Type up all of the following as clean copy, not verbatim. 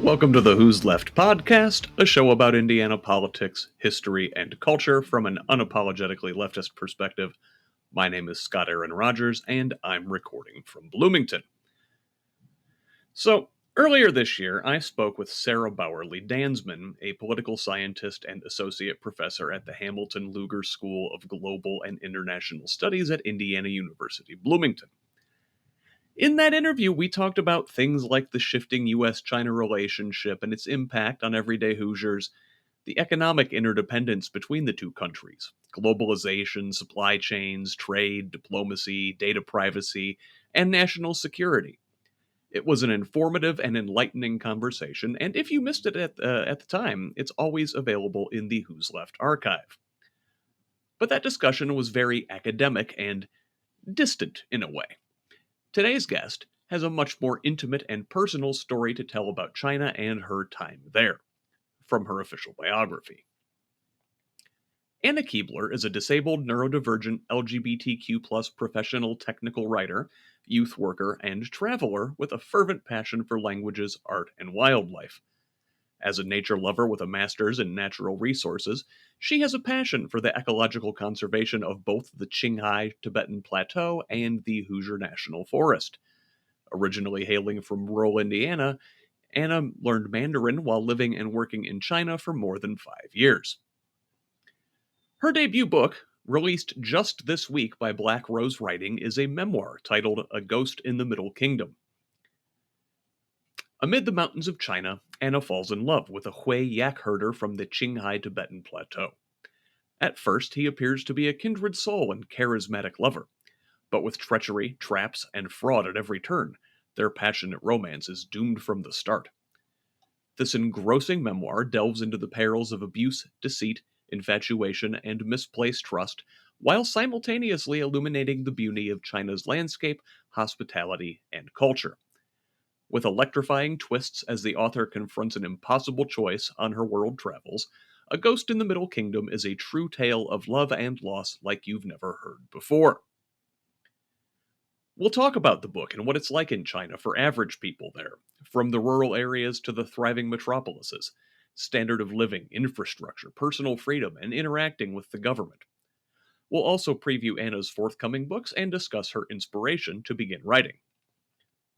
Welcome to the Who's Left podcast, a show about Indiana politics, history, and culture from an unapologetically leftist perspective. My name is Scott Aaron Rogers, and I'm recording from Bloomington. So, earlier this year, I spoke with Sarah Bowerly Dansman, a political scientist and associate professor at the Hamilton Luger School of Global and International Studies at Indiana University, Bloomington. In that interview, we talked about things like the shifting US China relationship and its impact on everyday Hoosiers, the economic interdependence between the two countries, globalization, supply chains, trade, diplomacy, data privacy, and national security. It was an informative and enlightening conversation, and if you missed it at the time, it's always available in the Who's Left archive. But that discussion was very academic and distant in a way. Today's guest has a much more intimate and personal story to tell about China and her time there, from her official biography. Anna Keibler is a disabled neurodivergent LGBTQ professional technical writer, youth worker, and traveler with a fervent passion for languages, art, and wildlife. As a nature lover with a master's in natural resources, she has a passion for the ecological conservation of both the Qinghai Tibetan Plateau and the Hoosier National Forest. Originally hailing from rural Indiana, Anna learned Mandarin while living and working in China for more than 5 years. Her debut book, released just this week by Black Rose Writing, is a memoir titled A Ghost in the Middle Kingdom. Amid the mountains of China, Anna falls in love with a Hui yak herder from the Qinghai Tibetan Plateau. At first, he appears to be a kindred soul and charismatic lover, but with treachery, traps, and fraud at every turn, their passionate romance is doomed from the start. This engrossing memoir delves into the perils of abuse, deceit, infatuation, and misplaced trust, while simultaneously illuminating the beauty of China's landscape, hospitality, and culture. With electrifying twists as the author confronts an impossible choice on her world travels, A Ghost in the Middle Kingdom is a true tale of love and loss like you've never heard before. We'll talk about the book and what it's like in China for average people there, from the rural areas to the thriving metropolises, standard of living, infrastructure, personal freedom, and interacting with the government. We'll also preview Anna's forthcoming books and discuss her inspiration to begin writing.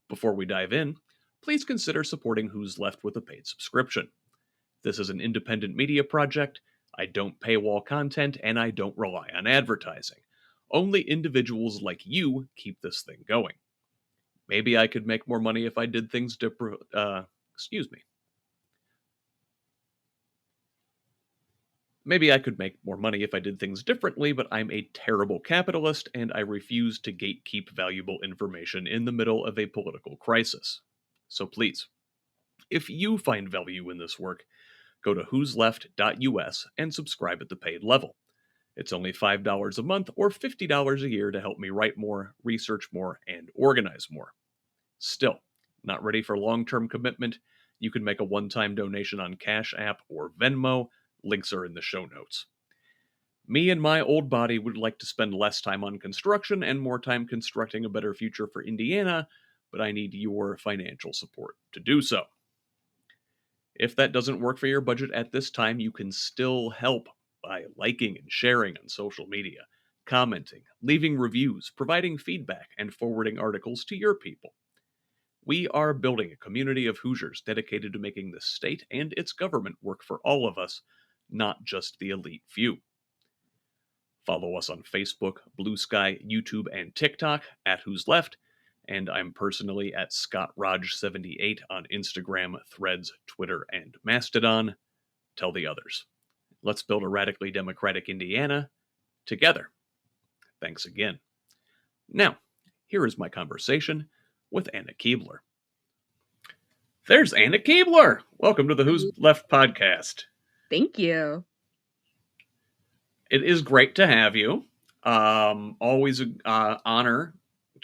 Before we dive in, please consider supporting Who's Left with a paid subscription. This is an independent media project. I don't paywall content, and I don't rely on advertising. Only individuals like you keep this thing going. Maybe I could make more money if I did things Maybe I could make more money if I did things differently, but I'm a terrible capitalist and I refuse to gatekeep valuable information in the middle of a political crisis. So please, if you find value in this work, go to whosleft.us and subscribe at the paid level. It's only $5 a month or $50 a year to help me write more, research more, and organize more. Still, not ready for long-term commitment? You can make a one-time donation on Cash App or Venmo. Links are in the show notes. Me and my old body would like to spend less time on construction and more time constructing a better future for Indiana, but I need your financial support to do so. If that doesn't work for your budget at this time, you can still help by liking and sharing on social media, commenting, leaving reviews, providing feedback, and forwarding articles to your people. We are building a community of Hoosiers dedicated to making the state and its government work for all of us, not just the elite few. Follow us on Facebook, Blue Sky, YouTube, and TikTok at Who's Left, and I'm personally at ScottRodge78 on Instagram, Threads, Twitter, and Mastodon. Tell the others. Let's build a radically democratic Indiana together. Thanks again. Now, here is my conversation with Anna Keibler. There's Anna Keibler. Welcome to the Who's Left podcast. Thank you. It is great to have you. Always an honor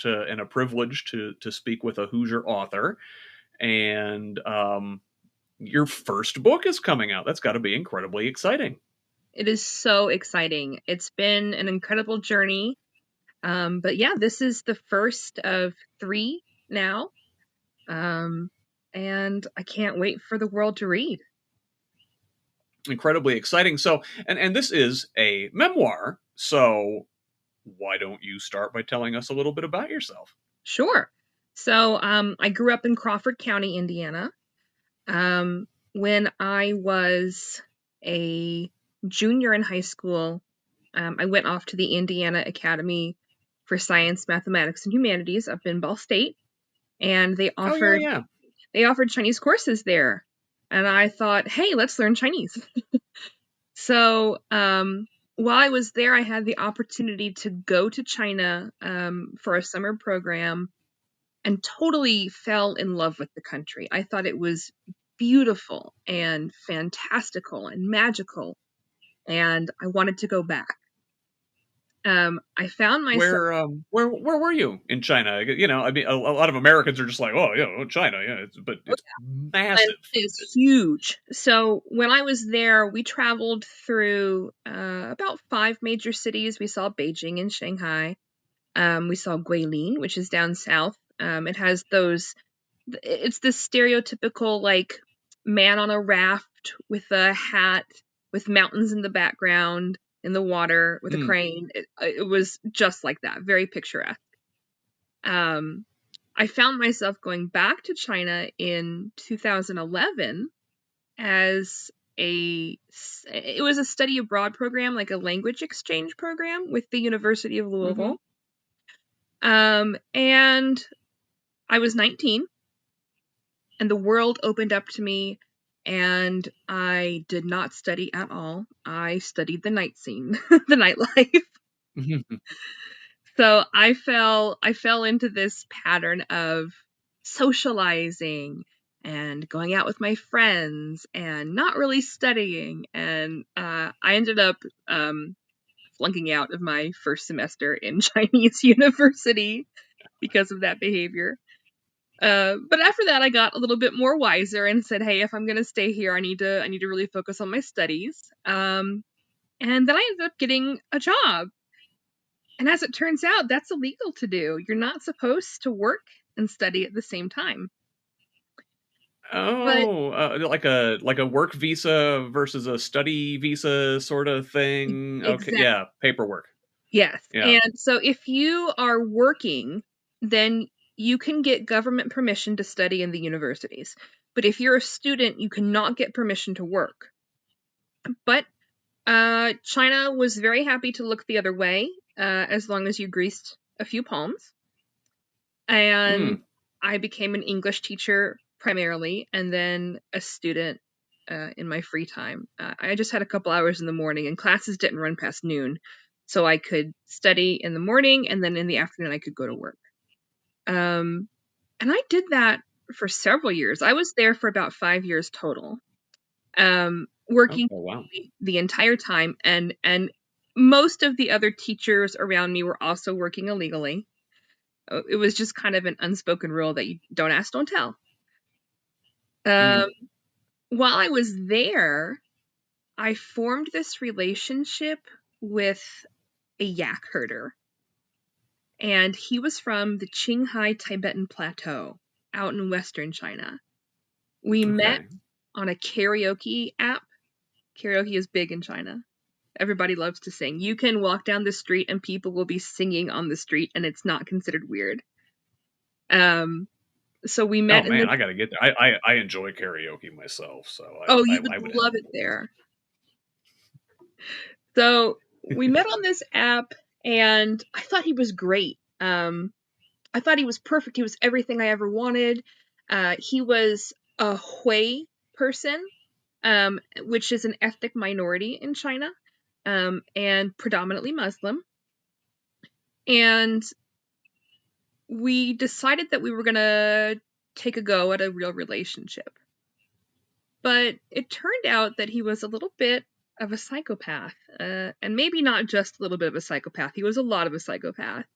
and a privilege to speak with a Hoosier author. And your first book is coming out. That's got to be incredibly exciting. It is so exciting. It's been an incredible journey. But yeah, this is the first of 3 now. and I can't wait for the world to read. Incredibly exciting. So, and this is a memoir. So, why don't you start by telling us a little bit about yourself? Sure. So, I grew up in Crawford County, Indiana. When I was a junior in high school, I went off to the Indiana Academy for Science, Mathematics, and Humanities up in Ball State, and Oh yeah, yeah. they offered Chinese courses there. And I thought, hey, let's learn Chinese. So, while I was there, I had the opportunity to go to China for a summer program and totally fell in love with the country. I thought it was beautiful and fantastical and magical, and I wanted to go back. I found myself. Where were you in China? You know, I mean, a lot of Americans are just like, oh, yeah, oh, China, yeah, but it's It massive. is huge. So when I was there, we traveled through about 5 major cities. We saw Beijing and Shanghai. We saw Guilin, which is down south. It has those. It's this stereotypical like man on a raft with a hat, with mountains in the background, in the water with a Mm, crane. It was just like that, very picturesque. Um, I found myself going back to China in 2011 as it was a study abroad program, like a language exchange program with the University of hmm Louisville. And I was 19 and the world opened up to me, and I did not study at all. I studied the night scene, the nightlife. So I fell into this pattern of socializing and going out with my friends and not really studying, and I ended up flunking out of my first semester in Chinese university because of that behavior. But after that, I got a little bit more wiser and said, "Hey, if I'm gonna stay here, I need to really focus on my studies." And then I ended up getting a job, and as it turns out, that's illegal to do. You're not supposed to work and study at the same time. But Oh, like a work visa versus a study visa sort of thing. Okay, exactly, yeah, paperwork. yes. Yeah. And so if you are working, then you can get government permission to study in the universities. But if you're a student, you cannot get permission to work. But China was very happy to look the other way, as long as you greased a few palms. And Mm, I became an English teacher primarily, and then a student in my free time. I just had a couple hours in the morning, and classes didn't run past noon, so I could study in the morning, and then in the afternoon I could go to work. Um, and I did that for several years. I was there for about 5 years total, okay, working wow. the entire time, and most of the other teachers around me were also working illegally. It was just kind of an unspoken rule that you don't ask, don't tell. Um, Mm, while I was there, I formed this relationship with a yak herder, and he was from the Qinghai Tibetan Plateau out in western China. We met okay. on a karaoke app. Karaoke is big in China. Everybody loves to sing. You can walk down the street and people will be singing on the street, and it's not considered weird. Um, so we Oh met in man, this. I gotta get there. I enjoy karaoke myself, so Oh, you I would would love have it there. So we met on this app, and I thought he was great. I thought he was perfect. He was everything I ever wanted. He was a Hui person, which is an ethnic minority in China, and predominantly Muslim. And we decided that we were going to take a go at a real relationship. But it turned out that he was a little bit of a psychopath, and maybe not just a little bit of a psychopath. He was a lot of a psychopath.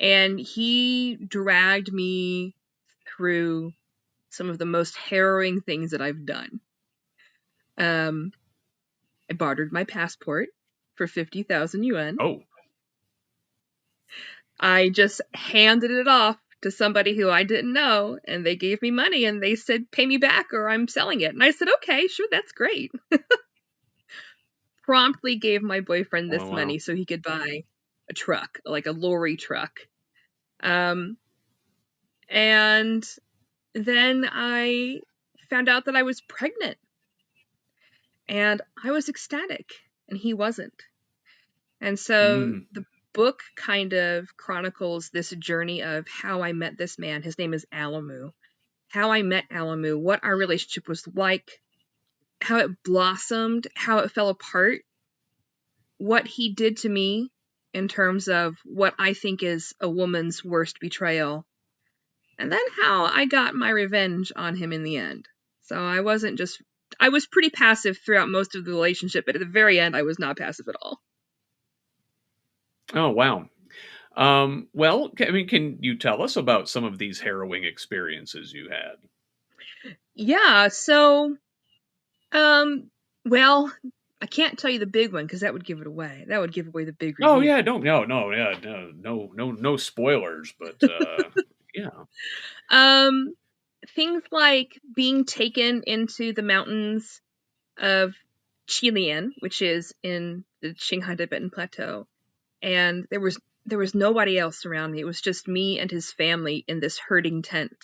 And he dragged me through some of the most harrowing things that I've done. Um, I bartered my passport for 50,000 yuan. Oh, I just handed it off to somebody who I didn't know, and they gave me money and they said, pay me back or I'm selling it. And I said, okay, sure, that's great. Promptly gave my boyfriend Oh, this wow. money so he could buy a truck, like a lorry truck. Um, and then I found out that I was pregnant, and I was ecstatic, and he wasn't. And so Mm, the book kind of chronicles this journey of how I met this man. His name is Alamu. How I met Alamu, what our relationship was like, how it blossomed, how it fell apart, what he did to me in terms of what I think is a woman's worst betrayal, and then how I got my revenge on him in the end. So I was pretty passive throughout most of the relationship, but at the very end, I was not passive at all. oh, wow. Well, I mean, can you tell us about some of these harrowing experiences you had? Yeah, so, um, well, I can't tell you the big one because that would give it away. That would give away the big Oh, reveal. yeah, don't no, no, yeah, no spoilers, but, yeah. Um, Things like being taken into the mountains of Chilean, which is in the Qinghai Tibetan Plateau, and there was nobody else around me. It was just me and his family in this herding tent.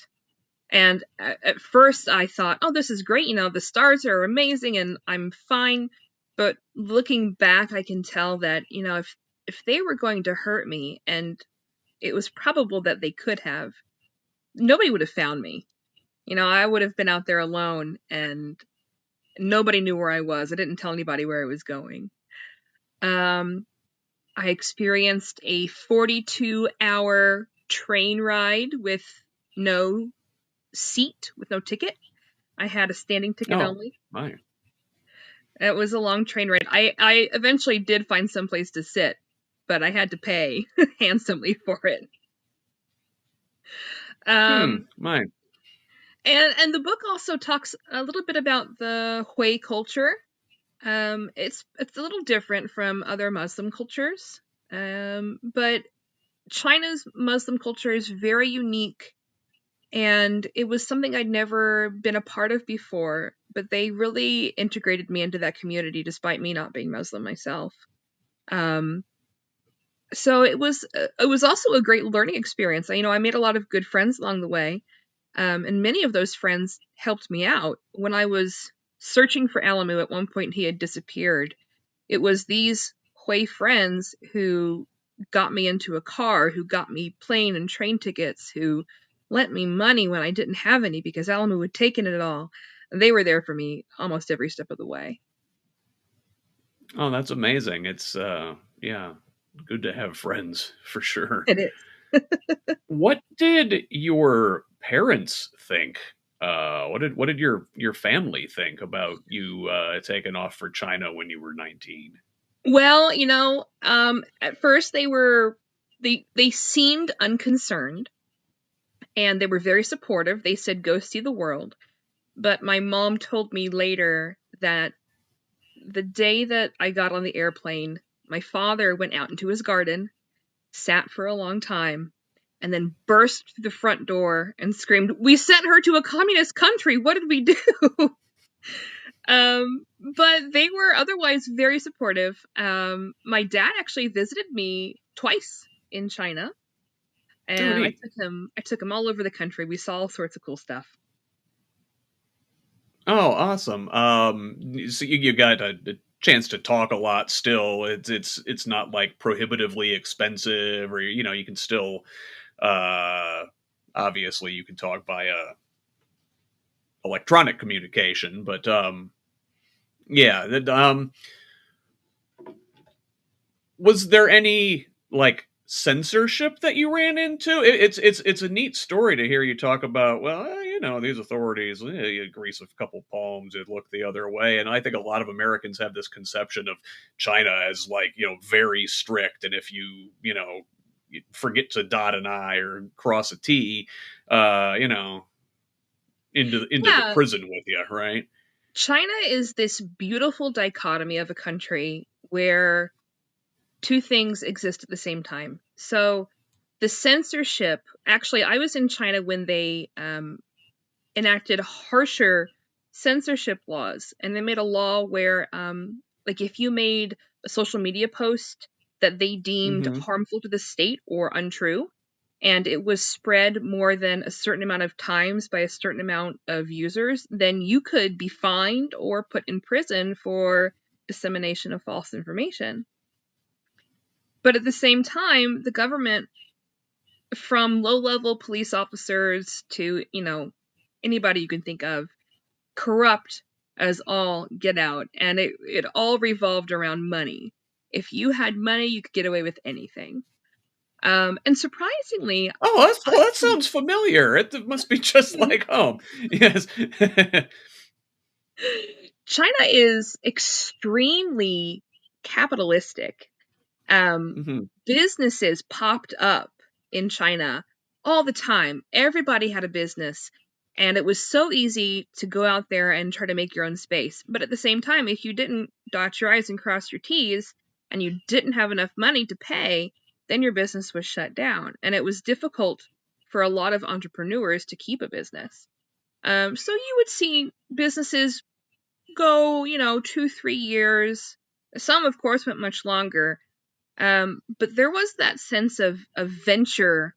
And at first I thought, oh, this is great. The stars are amazing and I'm fine. But looking back, I can tell that, if they were going to hurt me, and it was probable that they could have, nobody would have found me. I would have been out there alone and nobody knew where I was. I didn't tell anybody where I was going. Um, I experienced a 42-hour train ride with no seat, with no ticket. I had a standing ticket Oh, only. my. It was a long train ride. I eventually did find some place to sit, but I had to pay handsomely for it. Um, My. and the book also talks a little bit about the Hui culture. It's a little different from other Muslim cultures, but China's Muslim culture is very unique, and it was something I'd never been a part of before, but they really integrated me into that community despite me not being Muslim myself. Um, so it was also a great learning experience. I made a lot of good friends along the way, and many of those friends helped me out when I was searching for Alamu. At one point, he had disappeared. It was these Hui friends who got me into a car, who got me plane and train tickets, who lent me money when I didn't have any because Alamu had taken it all. They were there for me almost every step of the way. Oh, that's amazing. It's, yeah, good to have friends for sure. It is. What did your parents think? What did your family think about you taking off for China when you were 19? Well, at first they seemed unconcerned and they were very supportive. They said go see the world. But my mom told me later that the day that I got on the airplane, my father went out into his garden, sat for a long time, and then burst through the front door and screamed, "We sent her to a communist country. What did we do?" But they were otherwise very supportive. My dad actually visited me twice in China, Oh, and I neat. took him. I took him all over the country. We saw all sorts of cool stuff. Oh, awesome. So you got a chance to talk a lot still. It's not like prohibitively expensive, or you can still uh obviously you can talk via electronic communication, but yeah, was there any like censorship that you ran into? It's a neat story to hear you talk about. Well, these authorities, you grease a couple palms, you'd look the other way, and I think a lot of Americans have this conception of China as like very strict, and if you forget to dot an I or cross a T, you know, into the Yeah, prison with you, right? China is this beautiful dichotomy of a country where two things exist at the same time. So the censorship, actually, I was in China when they enacted harsher censorship laws, and they made a law where, like, if you made a social media post that they deemed Hmm. harmful to the state or untrue, and it was spread more than a certain amount of times by a certain amount of users, then you could be fined or put in prison for dissemination of false information. But at the same time, the government, from low level police officers to, anybody you can think of, corrupt as all get out, and it all revolved around money. If you had money, you could get away with anything. And surprisingly, Oh, I that sounds familiar. It must be just like home. Yes. China is extremely capitalistic. Um, Hmm. Businesses popped up in China all the time. Everybody had a business, and it was so easy to go out there and try to make your own space. But at the same time, if you didn't dot your I's and cross your T's, and you didn't have enough money to pay, then your business was shut down. And it was difficult for a lot of entrepreneurs to keep a business. So you would see businesses go, 2, 3 years. Some, of course, went much longer, but there was that sense of venture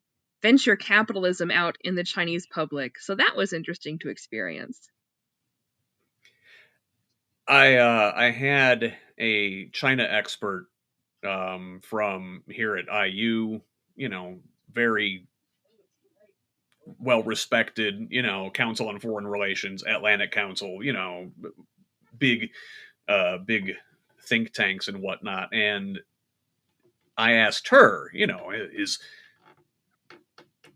capitalism out in the Chinese public. So that was interesting to experience. I had a China expert from here at IU, very well respected, Council on Foreign Relations, Atlantic Council, big big think tanks and whatnot. And I asked her, is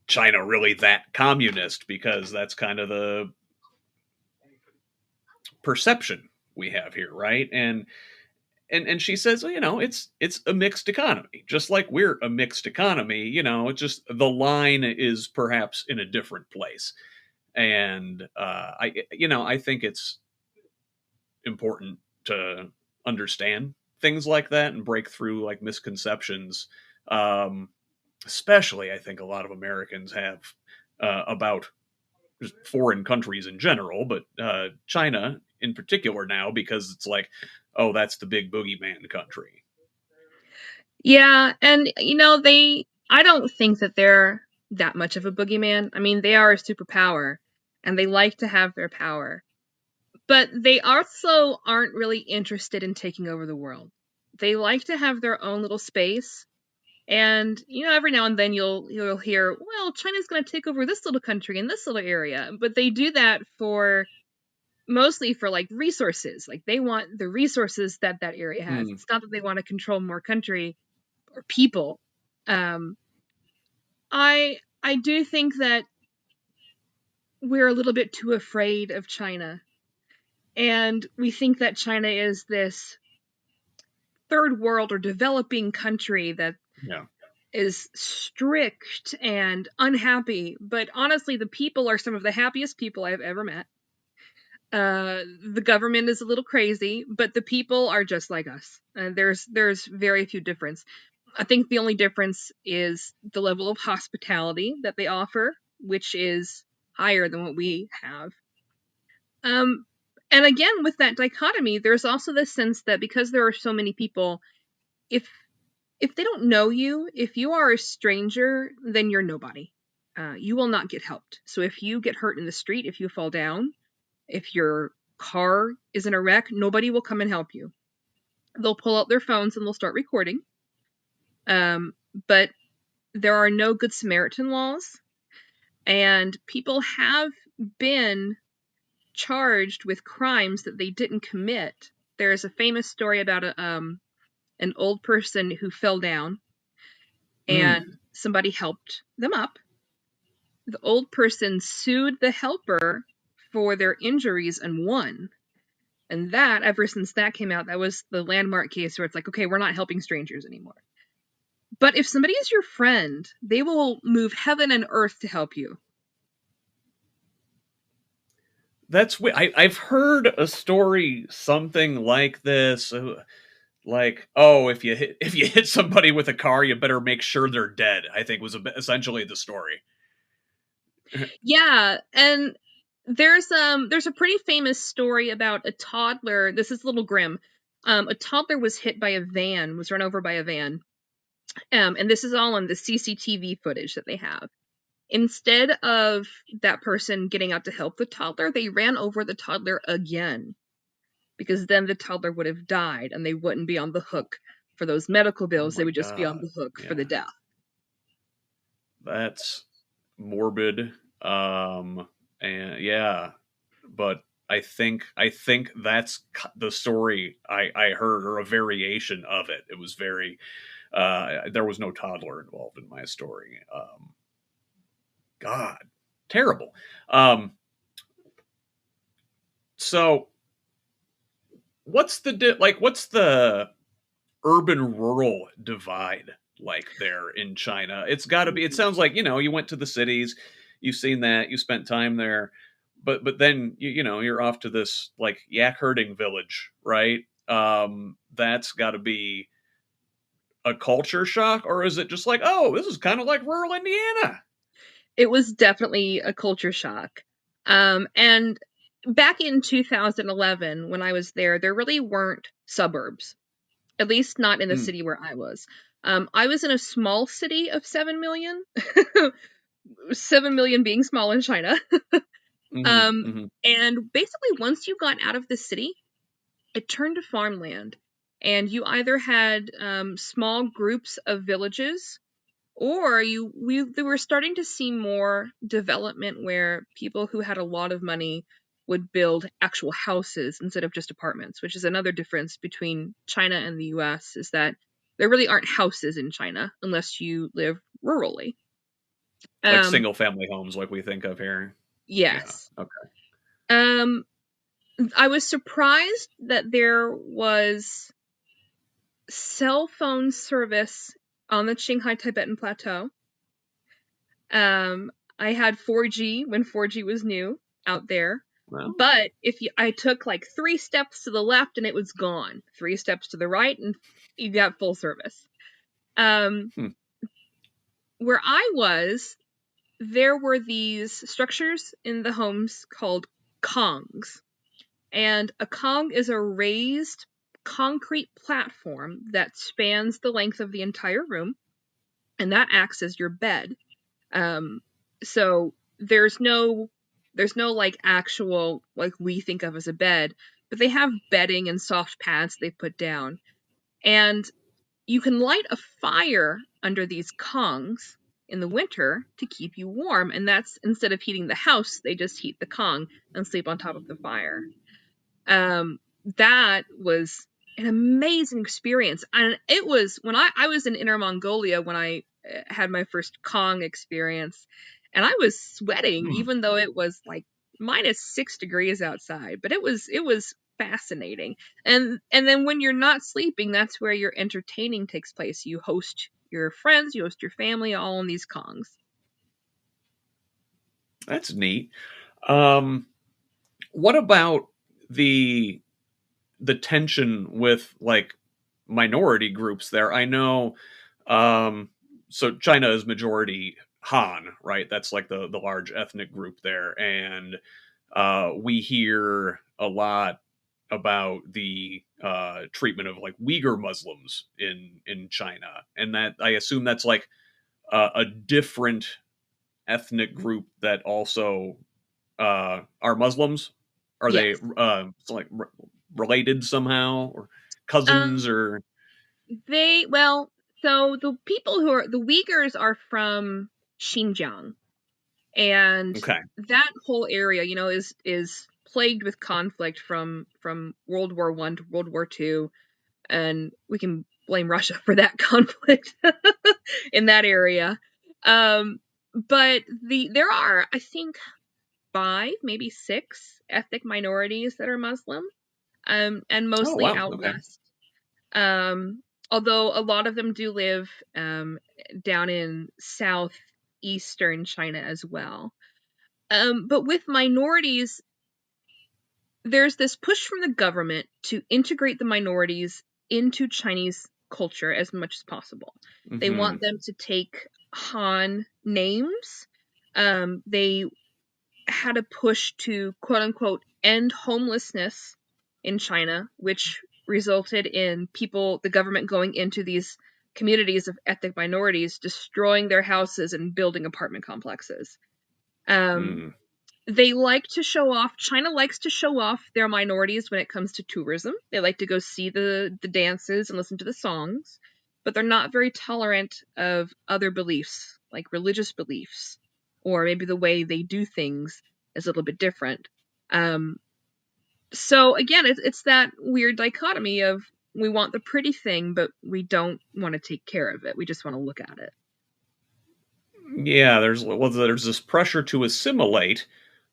China really that communist? Because that's kind of the perception we have here, right? And she says, well, it's a mixed economy, just like we're a mixed economy. It's just the line is perhaps in a different place. And I think it's important to understand things like that and break through like misconceptions. Um, Especially, I think a lot of Americans have about just foreign countries in general, but China in particular now, because it's like, oh, that's the big boogeyman country. Yeah, and I don't think that they're that much of a boogeyman. I mean, they are a superpower, and they like to have their power. But they also aren't really interested in taking over the world. They like to have their own little space. And every now and then you'll hear, well, China's going to take over this little country in this little area, but they do that for mostly for like resources. Like they want the resources that that area has. Hmm. It's not that they want to control more country or people. Um, I do think that we're a little bit too afraid of China, and we think that China is this third world or developing country that Yeah. is strict and unhappy, but honestly, the people are some of the happiest people I've ever met. The government is a little crazy, but the people are just like us. There's very few difference. I think the only difference is the level of hospitality that they offer, which is higher than what we have. Um, and again, with that dichotomy, there's also this sense that because there are so many people, if if they don't know you, if you are a stranger, then you're nobody. You will not get helped. So if you get hurt in the street, if you fall down, if your car is in a wreck, nobody will come and help you. They'll pull out their phones and they'll start recording. But there are no Good Samaritan laws, and people have been charged with crimes that they didn't commit. There's a famous story about an old person who fell down and Hmm. somebody helped them up. The old person sued the helper for their injuries and won. And that, ever since that came out, that was the landmark case where it's like, okay, we're not helping strangers anymore. But if somebody is your friend, they will move heaven and earth to help you. I've heard a story something like this. Like, oh, if you hit somebody with a car, you better make sure they're dead. I think was essentially the story. Yeah, and there's a pretty famous story about a toddler. This is a little grim. A toddler was hit by a van, was run over by a van. And this is all on the CCTV footage that they have. Instead of that person getting out to help the toddler, they ran over the toddler again, because then the toddler would have died and they wouldn't be on the hook for those medical Oh bills. They my would just be on god. the hook for the Yeah. death. That's morbid. And yeah, but I think that's the story I heard, or a variation of it. It was very there was no toddler involved in my story. God, terrible. Um, so what's the urban rural divide like there in China? It's got to be. It sounds like you went to the cities, you've seen that, you spent time there, but then you're off to this like yak herding village, right? That's got to be a culture shock, or is it just like, oh, this is kind of like rural Indiana? It was definitely a culture shock. And back in 2011, when I was there really weren't suburbs, at least not in the Mm, city where I was. I was in a small city of 7 million, 7 million being small in China. hmm Um, hmm and basically, once you got out of the city, it turned to farmland. And you either had small groups of villages, or they were starting to see more development where people who had a lot of money would build actual houses instead of just apartments, which is another difference between China and the US, is that there really aren't houses in China unless you live rurally. Like Um, single family homes, like we think of here. Yeah. yes. Okay. Um, I was surprised that there was cell phone service on the Qinghai Tibetan Plateau. Um, I had 4G when 4G was new out there, Well. but I took like 3 steps to the left and it was gone. 3 steps to the right and you got full service. Um, Hmm. where I was, there were these structures in the homes called kongs, and a kong is a raised concrete platform that spans the length of the entire room, and that acts as your bed. Um, so there's no like actual like we think of as a bed, but they have bedding and soft pads they put down. And you can light a fire under these kongs in the winter to keep you warm, and that's instead of heating the house, they just heat the kong and sleep on top of the fire. um that was an amazing experience, and it was when I was in Inner Mongolia when I had my first Kong experience, and I was sweating Hmm. even though it was like -6 degrees outside, but it was fascinating. And then when you're not sleeping, that's where your entertaining takes place. You host your friends, you host your family, all in these Kongs. That's neat. Um, what about the the tension with like minority groups there? I know um so China is majority Han, right? That's like the large ethnic group there, and we hear a lot about the treatment of like Uyghur Muslims in China, and that I assume that's like a different ethnic group that also are Muslims? Are they Yes. like related somehow, or cousins, um or They well, so the people who are the Uyghurs are from Xinjiang, and okay? that whole area, is plagued with conflict from World War I to World War II, and we can blame Russia for that conflict in that area. Um, but there are, I think, 5, maybe 6 ethnic minorities that are Muslim, and Oh mostly wow, out okay. west. Um, Although a lot of them do live down in southeastern China as well. But with minorities, there's this push from the government to integrate the minorities into Chinese culture as much as possible. They want Hmm. them to take Han names. They had a push to quote unquote end homelessness in China, which resulted in the government going into these communities of ethnic minorities, destroying their houses and building apartment complexes. Um, Mm. they like to show off. China likes to show off their minorities when it comes to tourism. They like to go see the dances and listen to the songs, but they're not very tolerant of other beliefs, like religious beliefs, or maybe the way they do things is a little bit different. Um, so again, it's that weird dichotomy of we want the pretty thing, but we don't want to take care of it. We just want to look at it. Yeah, there's this pressure to assimilate,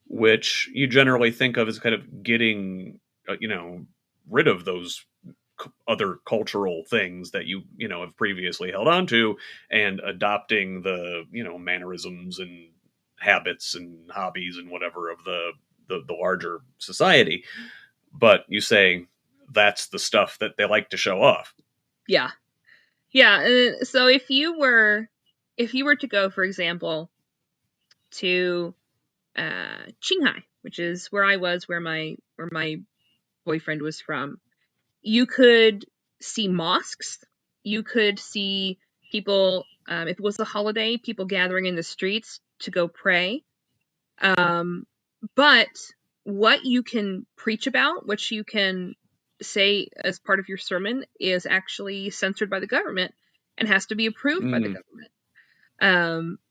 which you generally think of as kind of getting, rid of those other cultural things that you have previously held on to, and adopting the mannerisms and habits and hobbies and whatever of the larger society. But you say that's the stuff that they like to show off. Yeah, yeah. So if you were to go, for example, to Qinghai, which is where I was, where my boyfriend was from, you could see mosques. You could see people. If it was a holiday, people gathering in the streets to go pray. Um, but what you can preach about, what you can say as part of your sermon, is actually censored by the government and has to be approved by the Mm, government.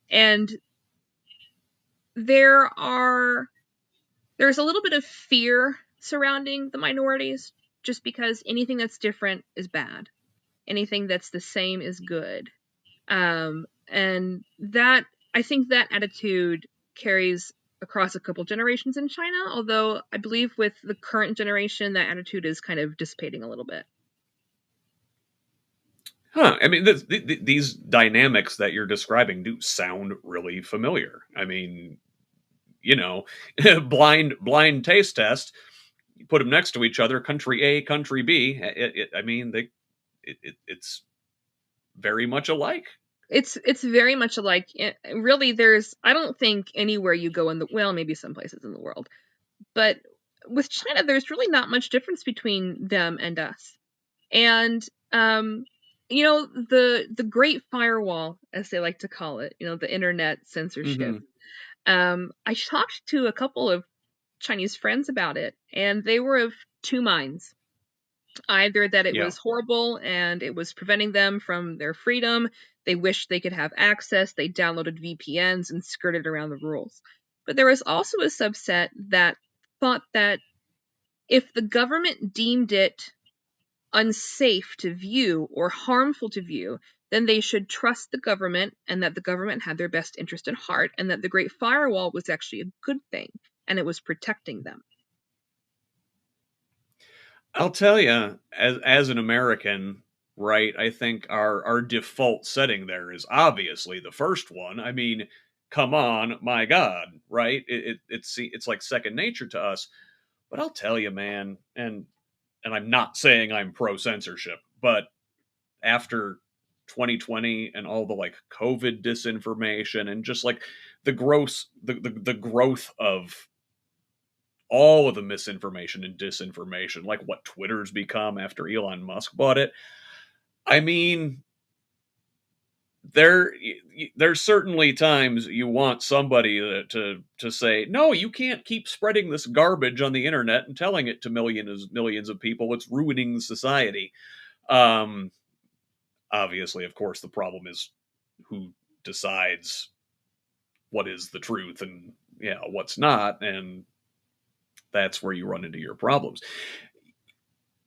And there are there's a little bit of fear surrounding the minorities just because anything that's different is bad. Anything that's the same is good. And that I think that attitude carries across a couple generations in China, although I believe with the current generation that attitude is kind of dissipating a little bit. huh. I mean, these dynamics that you're describing do sound really familiar. I mean, you know, blind taste test. You put them next to each other, country A, country B. I mean, it's very much alike. It's very much alike. Really, there's I don't think anywhere you go in the well, maybe some places in the world, but with China, there's really not much difference between them and us. And the Great Firewall, as they like to call it, the internet censorship. Hmm. I talked to a couple of Chinese friends about it, and they were of two minds. Either that it Yeah. was horrible and it was preventing them from their freedom, they wished they could have access, they downloaded VPNs and skirted around the rules. But there was also a subset that thought that if the government deemed it unsafe to view or harmful to view, then they should trust the government and that the government had their best interest at heart and that the Great Firewall was actually a good thing and it was protecting them. I'll tell you, as an American, right? I think our default setting there is obviously the first one. I mean, come on, my God, right? It's like second nature to us. But I'll tell you, man, and I'm not saying I'm pro censorship, but after 2020 and all the like COVID disinformation and just like the growth of all of the misinformation and disinformation, like what Twitter's become after Elon Musk bought it. I mean, there there's certainly times you want somebody to say, no, you can't keep spreading this garbage on the internet and telling it to millions of people. It's ruining society. Um, Obviously, of course, the problem is who decides what is the truth and what's not, and that's where you run into your problems.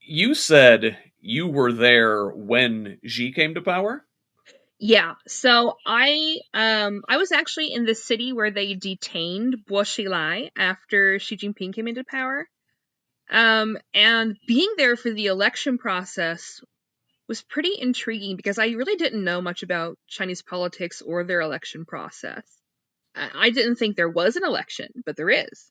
You said you were there when Xi came to power. Yeah, so I was actually in the city where they detained Bo Xilai after Xi Jinping came into power. And being there for the election process was pretty intriguing because I really didn't know much about Chinese politics or their election process. I didn't think there was an election, but there is.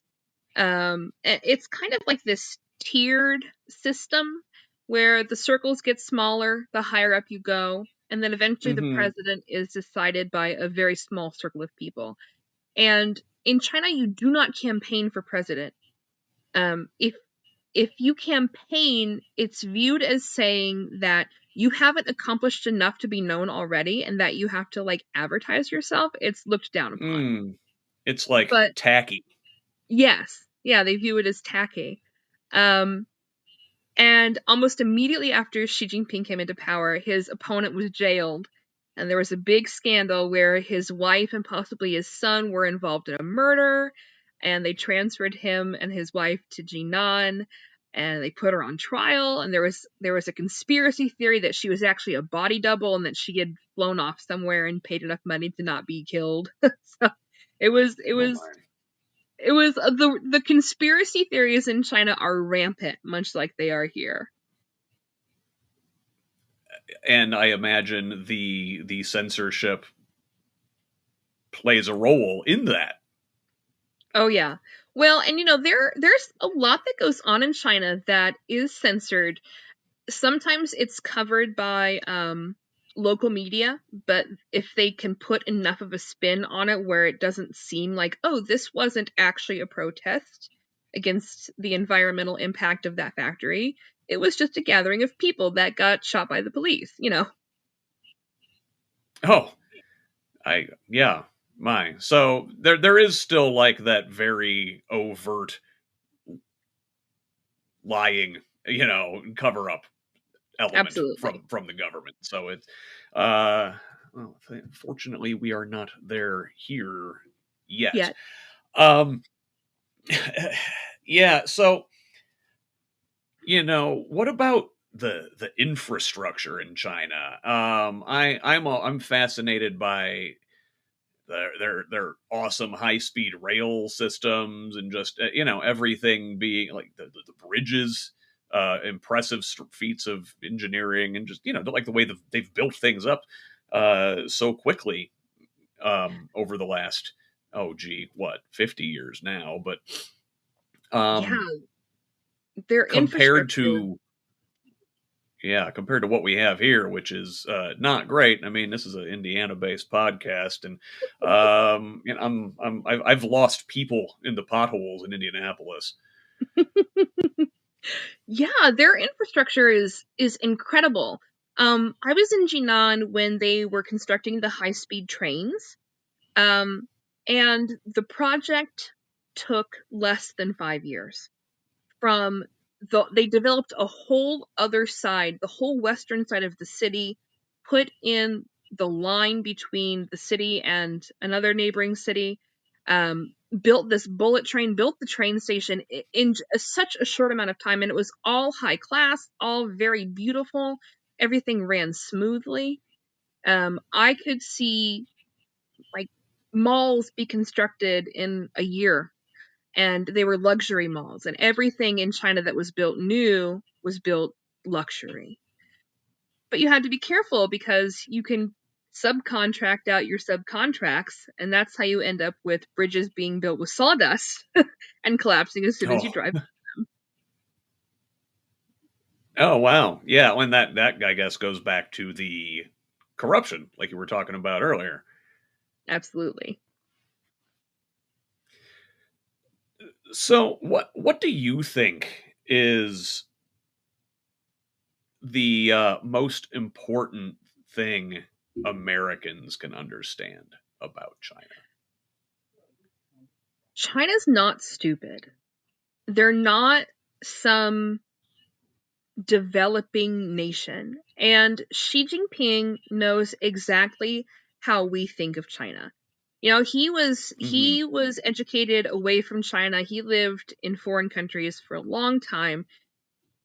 It's kind of like this tiered system where the circles get smaller the higher up you go, and then eventually the Hmm. president is decided by a very small circle of people. And in China, you do not campaign for president. If you campaign, it's viewed as saying that you haven't accomplished enough to be known already, and that you have to like advertise yourself. It's looked down upon. Mm. It's like But tacky. yes, yeah, they view it as tacky. Um, And almost immediately after Xi Jinping came into power, his opponent was jailed. And there was a big scandal where his wife and possibly his son were involved in a murder. And they transferred him and his wife to Jinan. And they put her on trial. And there was a conspiracy theory that she was actually a body double and that she had flown off somewhere and paid enough money to not be killed. So it was it Oh was my. it was the conspiracy theories in China are rampant, much like they are here. And I imagine the censorship plays a role in that. Oh yeah. Well, and there's a lot that goes on in China that is censored. Sometimes it's covered by local media, but if they can put enough of a spin on it where it doesn't seem like, oh, this wasn't actually a protest against the environmental impact of that factory, it was just a gathering of people that got shot by the police. Oh, I yeah, my. So there is still like that very overt lying, cover up element Absolutely. from the government. So it's uh well, fortunately we are not there here yet. Yet. Um yeah, so what about the infrastructure in China? I'm fascinated by their awesome high speed rail systems and just everything being like the bridges, impressive feats of engineering, and just like the way that they've built things up so quickly over the last, oh gee, what, 50 years now, but Yeah, um their compared infrastructure. to yeah, compared to what we have here, which is not great. I mean, this is an Indiana-based podcast, and I've lost people in the potholes in Indianapolis. Yeah, their infrastructure is incredible. I was in Jinan when they were constructing the high-speed trains. Um, and the project took less than 5 years. They developed a whole other side, the whole western side of the city, put in the line between the city and another neighboring city, built this bullet train, built the train station in such a short amount of time, and it was all high class, all very beautiful. Everything ran smoothly. I could see like malls be constructed in a year, and they were luxury malls, and everything in China that was built new was built luxury. But you had to be careful because you can subcontract out your subcontracts, and that's how you end up with bridges being built with sawdust and collapsing as soon as you Oh, drive. oh wow, yeah, and that I guess goes back to the corruption, like you were talking about earlier. Absolutely. So, what do you think is the most important thing Americans can understand about China? China's not stupid. They're not some developing nation. And Xi Jinping knows exactly how we think of China. Hmm. He was educated away from China. He lived in foreign countries for a long time.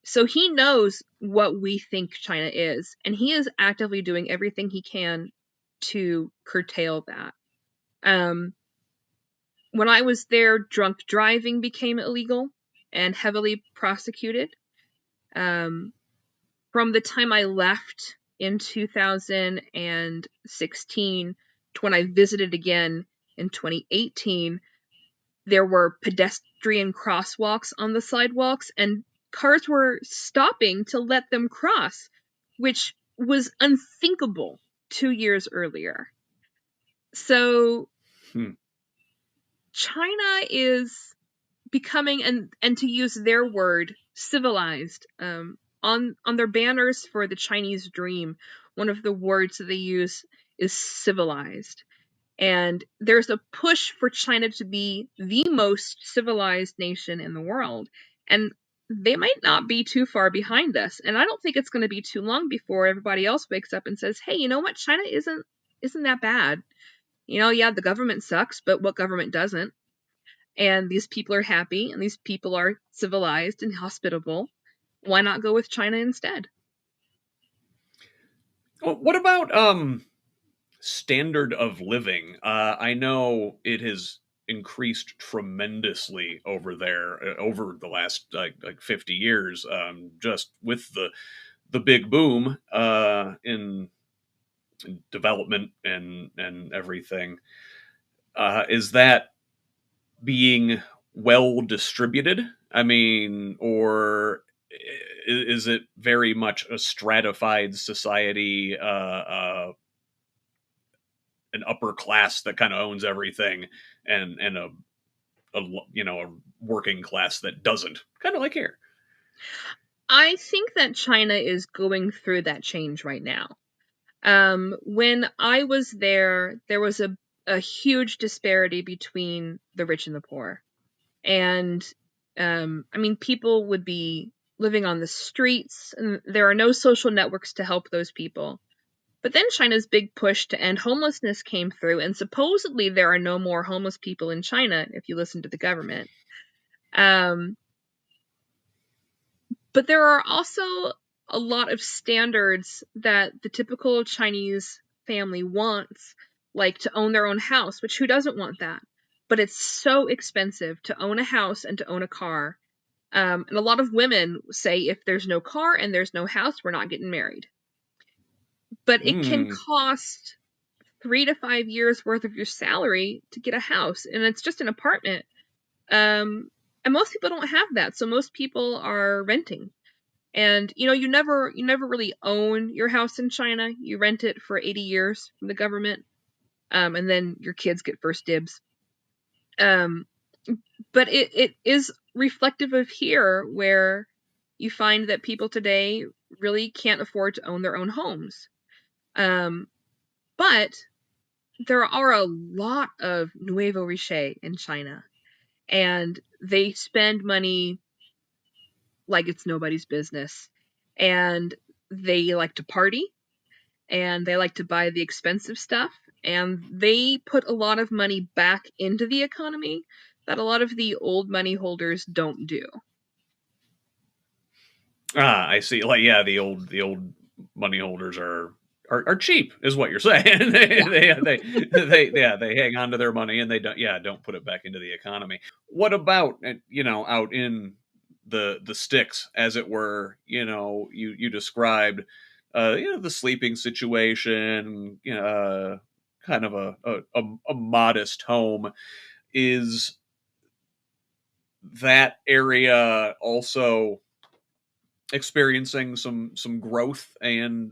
So he knows what we think China is, and he is actively doing everything he can to curtail that. Um, when I was there, drunk driving became illegal and heavily prosecuted. Um, from the time I left in 2016 to when I visited again in 2018, there were pedestrian crosswalks on the sidewalks, and cars were stopping to let them cross, which was unthinkable 2 years earlier. So Hmm. China is becoming, and to use their word, civilized. On their banners for the Chinese dream, one of the words that they use is civilized. And there's a push for China to be the most civilized nation in the world. And they might not be too far behind us. And I don't think it's going to be too long before everybody else wakes up and says, "Hey, you know what? China isn't that bad. Yeah, the government sucks, but what government doesn't? And these people are happy, and these people are civilized and hospitable. Why not go with China instead?" Well, what about standard of living? I know it has increased tremendously over there over the last like 50 years, just with the big boom in development and everything. Is that being well distributed? I mean, or is it very much a stratified society, an upper class that kind of owns everything, and a a working class that doesn't, kind of like here? I think that China is going through that change right now. When I was there was a huge disparity between the rich and the poor. And I mean, people would be living on the streets, and there are no social networks to help those people. But then China's big push to end homelessness came through, and supposedly there are no more homeless people in China if you listen to the government. Um, but there are also a lot of standards that the typical Chinese family wants, like to own their own house, which who doesn't want that? But it's so expensive to own a house and to own a car. And a lot of women say if there's no car and there's no house, we're not getting married. But it can Hmm. cost 3 to 5 years worth of your salary to get a house, and it's just an apartment. And most people don't have that, so most people are renting. And you never really own your house in China. You rent it for 80 years from the government, and then your kids get first dibs. Um, but it is reflective of here, where you find that people today really can't afford to own their own homes. Um, but there are a lot of nouveau riche in China, and they spend money like it's nobody's business. And they like to party, and they like to buy the expensive stuff, and they put a lot of money back into the economy that a lot of the old money holders don't do. Ah, I see. Like, yeah, the old money holders are cheap, is what you're saying. Yeah. They hang on to their money, and they don't put it back into the economy. What about out in the sticks, as it were? You described the sleeping situation, kind of a modest home. Is that area also experiencing some growth and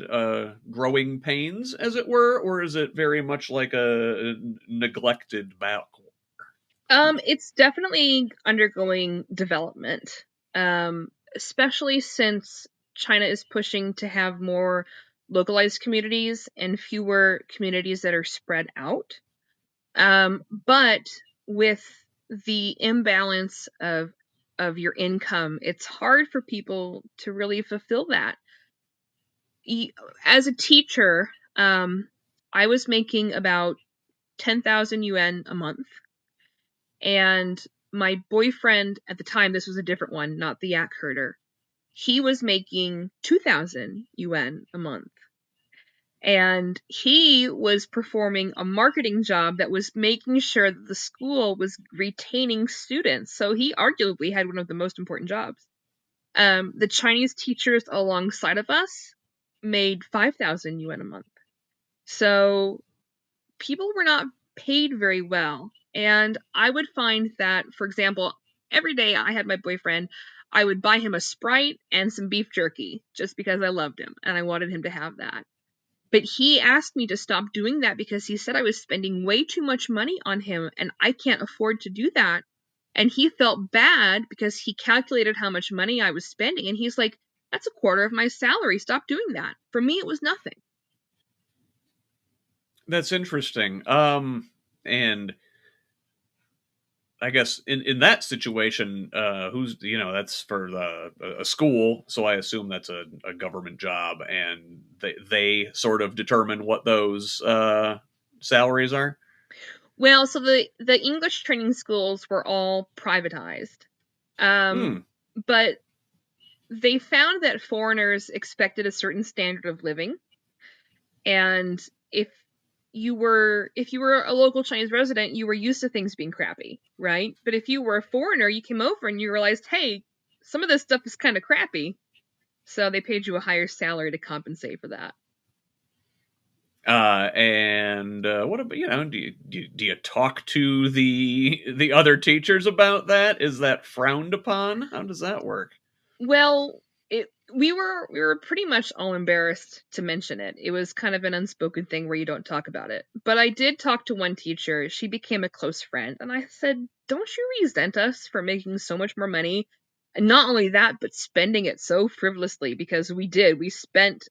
growing pains, as it were, or is it very much like a neglected battle? It's definitely undergoing development, especially since China is pushing to have more localized communities and fewer communities that are spread out. But with the imbalance of your income, it's hard for people to really fulfill that. As a teacher, I was making about 10,000 yuan a month, and my boyfriend at the time, this was a different one, not the yak herder, he was making 2,000 yuan a month. And he was performing a marketing job that was making sure that the school was retaining students. So he arguably had one of the most important jobs. The Chinese teachers alongside of us made 5,000 yuan a month. So people were not paid very well. And I would find that, for example, every day I had my boyfriend, I would buy him a Sprite and some beef jerky just because I loved him and I wanted him to have that. But he asked me to stop doing that because he said I was spending way too much money on him and I can't afford to do that. And he felt bad because he calculated how much money I was spending. And he's like, that's a quarter of my salary. Stop doing that. For me, it was nothing. That's interesting. And I guess in that situation, who's that's for a school, so I assume that's a government job, and they sort of determine what those salaries are. Well, so the English training schools were all privatized. Um, Hmm. but they found that foreigners expected a certain standard of living, and if if you were a local Chinese resident, you were used to things being crappy, right? But if you were a foreigner, you came over and you realized, hey, some of this stuff is kind of crappy, so they paid you a higher salary to compensate for that. And what about do you talk to the other teachers about that? Is that frowned upon? How does that work? Well, we were pretty much all embarrassed to mention it. It was kind of an unspoken thing where you don't talk about it. But I did talk to one teacher. She became a close friend, and I said, "Don't you resent us for making so much more money?" And not only that, but spending it so frivolously because we did. We spent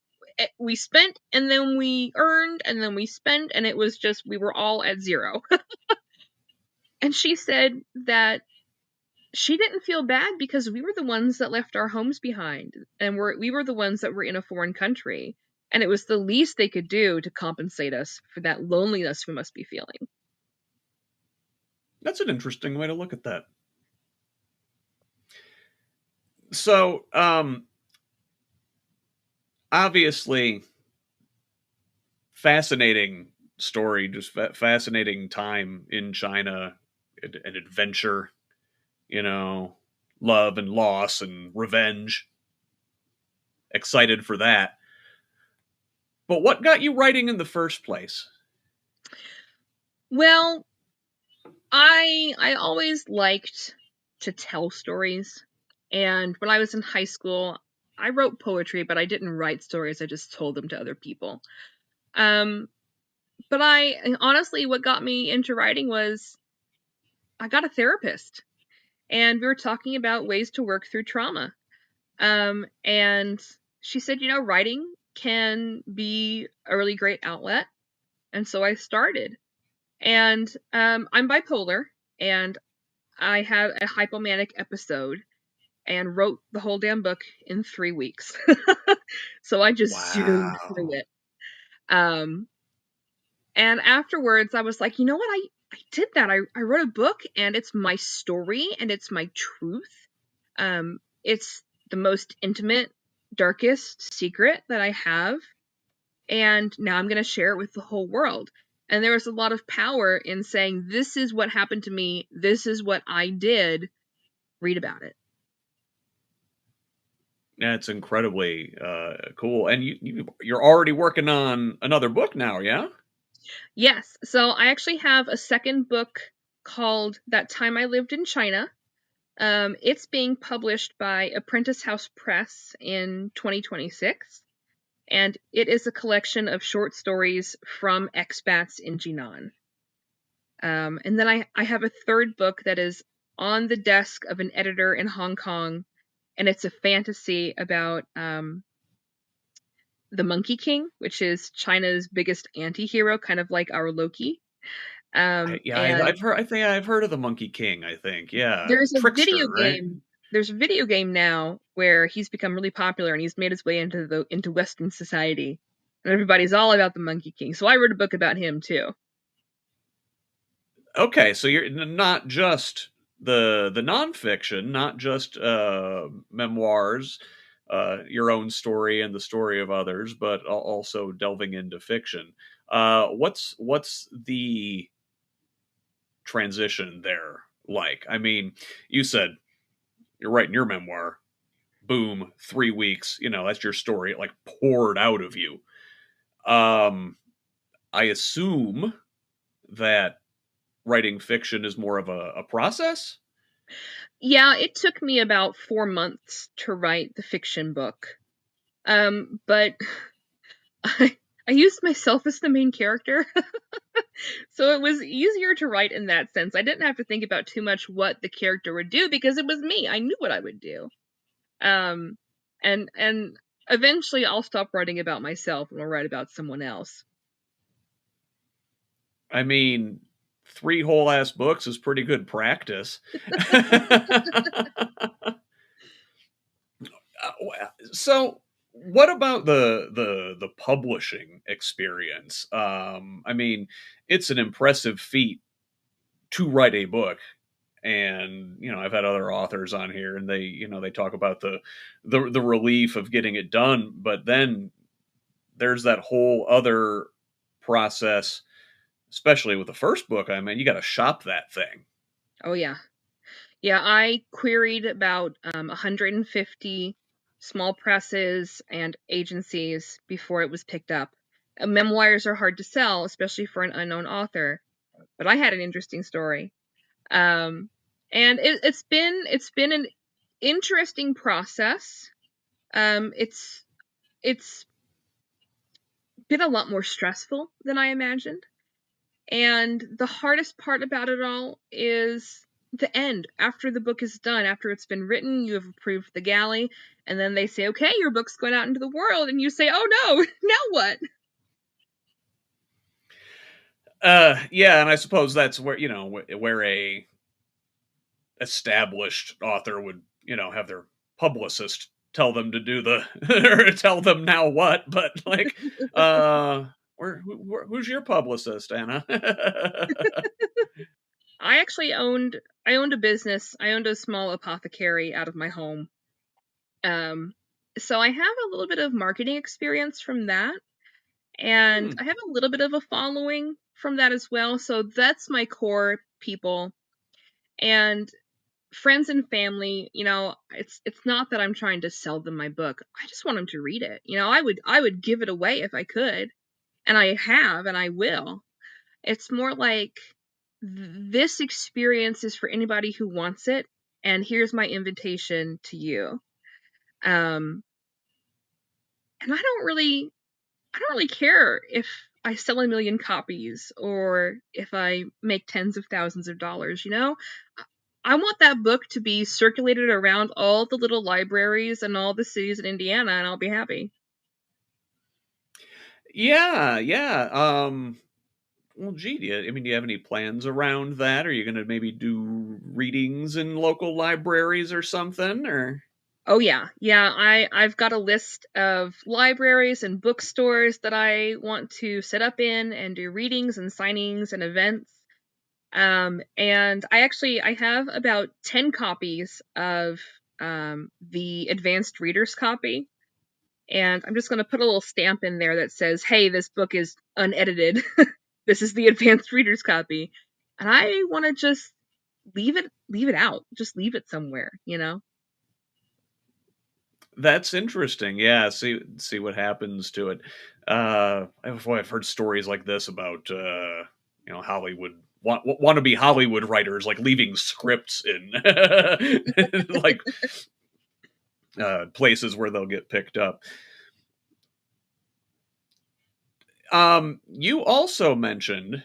and then we earned and then we spent and it was just we were all at zero. And she said that she didn't feel bad because we were the ones that left our homes behind and we were the ones that were in a foreign country, and it was the least they could do to compensate us for that loneliness we must be feeling. That's an interesting way to look at that. So, obviously, fascinating story, just fascinating time in China, an adventure, you know, love and loss and revenge. Excited for that. But what got you writing in the first place? Well, I always liked to tell stories, and when I was in high school, I wrote poetry, but I didn't write stories. I just told them to other people. Um, but I honestly, what got me into writing was I got a therapist, and we were talking about ways to work through trauma. And she said, writing can be a really great outlet. And so I started. And I'm bipolar, and I have a hypomanic episode and wrote the whole damn book in 3 weeks. So I just zoomed through Wow. it. Um, and afterwards, I was like, you know what? I did that. I wrote a book, and it's my story, and it's my truth. It's the most intimate, darkest secret that I have, and now I'm going to share it with the whole world. And there was a lot of power in saying, this is what happened to me, this is what I did, read about it. That's incredibly cool. And you're already working on another book now, yeah? Yes, so I actually have a second book called That Time I Lived in China. It's being published by Apprentice House Press in 2026. And it is a collection of short stories from expats in Jinan. And then I have a third book that is on the desk of an editor in Hong Kong, and it's a fantasy about the Monkey King, which is China's biggest anti-hero, kind of like our Loki. And I've heard. I think I've heard of the Monkey King. I think, yeah, there's a trickster, video right? game. There's a video game now where he's become really popular and he's made his way into Western society, and everybody's all about the Monkey King. So I wrote a book about him too. Okay, so you're not just the nonfiction, not just memoirs, your own story and the story of others, but also delving into fiction. What's the transition there like? I mean, you said you're writing your memoir. Boom, 3 weeks. That's your story. It like poured out of you. Um, I assume that writing fiction is more of a process. Yeah, it took me about 4 months to write the fiction book. But I used myself as the main character, so it was easier to write in that sense. I didn't have to think about too much what the character would do because it was me. I knew what I would do. Um, and eventually I'll stop writing about myself and I'll write about someone else. I mean, 3 whole ass books is pretty good practice. So, what about the publishing experience? I mean, it's an impressive feat to write a book, and I've had other authors on here, and they talk about the relief of getting it done, but then there's that whole other process, especially with the first book. I mean, you got to shop that thing. Oh yeah. Yeah, I queried about 150 small presses and agencies before it was picked up. Memoirs are hard to sell, especially for an unknown author, but I had an interesting story. Um, and it's been an interesting process. It's been a lot more stressful than I imagined. And the hardest part about it all is the end. After the book is done, after it's been written, you have approved the galley, and then they say, okay, your book's going out into the world, and you say, oh no, now what? Yeah, and I suppose that's where where a established author would have their publicist tell them to do the or tell them now what, but like, who's your publicist, Anna? I owned a business. I owned a small apothecary out of my home. Um, so I have a little bit of marketing experience from that, and Hmm. I have a little bit of a following from that as well. So that's my core people. And friends and family, it's not that I'm trying to sell them my book. I just want them to read it. I would give it away if I could, and I have and I will. It's more like this experience is for anybody who wants it, and here's my invitation to you. Um and I don't really care if I sell a million copies or if I make tens of thousands of dollars, you know? I want that book to be circulated around all the little libraries and all the cities in Indiana, and I'll be happy. Yeah, yeah. Well, gee, do you have any plans around that? Are you going to maybe do readings in local libraries or something? Or Oh yeah. Yeah, I've got a list of libraries and bookstores that I want to set up in and do readings and signings and events. And I have about 10 copies of the advanced reader's copy. And I'm just going to put a little stamp in there that says, hey, this book is unedited. This is the advanced reader's copy. And I want to just leave it out. Just leave it somewhere, you know? that's interesting. Yeah, see what happens to it. I've heard stories like this about Hollywood want to be Hollywood writers, like leaving scripts in like places where they'll get picked up. You also mentioned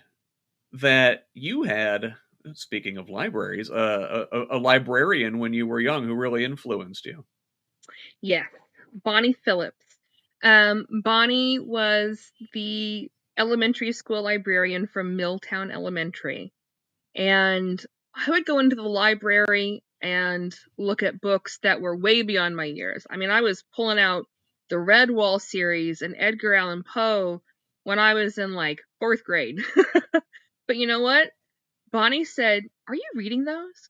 that you had, speaking of libraries, a librarian when you were young who really influenced you. Yeah. Bonnie Phillips. Bonnie was the elementary school librarian from Milltown Elementary. And I would go into the library and look at books that were way beyond my years. I mean, I was pulling out the Redwall series and Edgar Allan Poe when I was in like fourth grade. But you know what? Bonnie said, are you reading those?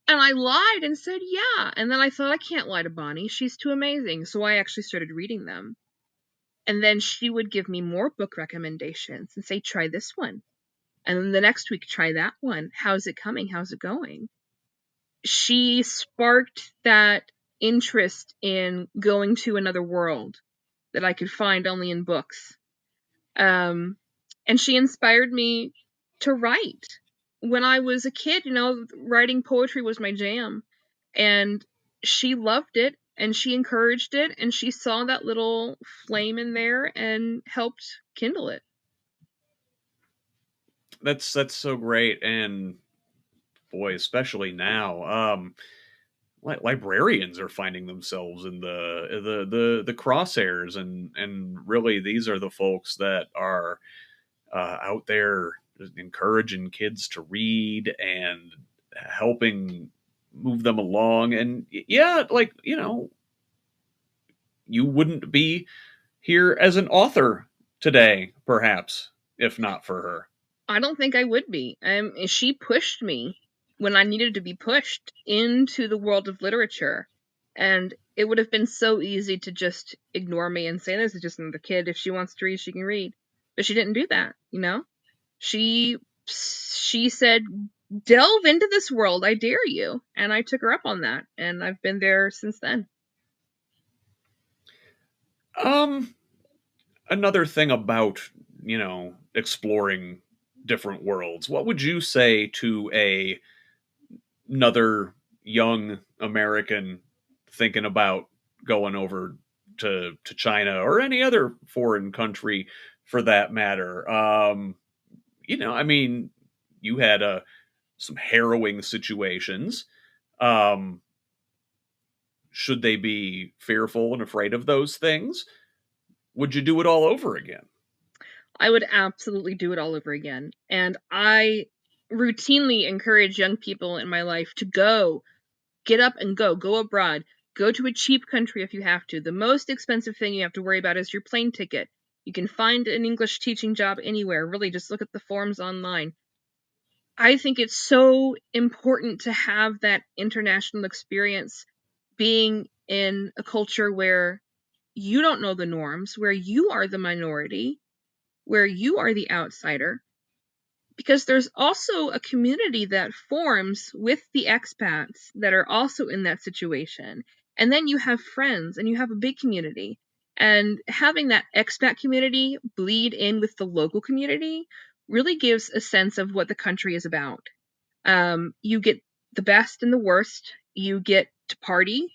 And I lied and said, yeah. And then I thought, I can't lie to Bonnie. She's too amazing. So I actually started reading them. And then she would give me more book recommendations and say, try this one. And then the next week, try that one. How's it coming? How's it going? She sparked that interest in going to another world that I could find only in books. Um, and she inspired me to write. when I was a kid, writing poetry was my jam. And she loved it and she encouraged it and she saw that little flame in there and helped kindle it. That's so great, and boy, especially now, librarians are finding themselves in the crosshairs, and really these are the folks that are out there encouraging kids to read and helping move them along. And yeah, like, you wouldn't be here as an author today, perhaps, if not for her. I don't think I would be. She pushed me when I needed to be pushed into the world of literature. And it would have been so easy to just ignore me and say, this is just another kid. If she wants to read, she can read. But she didn't do that, She she said, delve into this world, I dare you. And I took her up on that. And I've been there since then. Um, Another thing about, exploring different worlds, what would you say to another young American thinking about going over to China or any other foreign country for that matter? I mean, you had some harrowing situations. Um, should they be fearful and afraid of those things? Would you do it all over again? I would absolutely do it all over again. And I routinely encourage young people in my life to get up and go abroad, go to a cheap country if you have to. The most expensive thing you have to worry about is your plane ticket. You can find an English teaching job anywhere. Really, just look at the forums online. I think it's so important to have that international experience, being in a culture where you don't know the norms, where you are the minority, where you are the outsider, because there's also a community that forms with the expats that are also in that situation. And then you have friends and you have a big community. And having that expat community bleed in with the local community really gives a sense of what the country is about. You get the best and the worst, you get to party,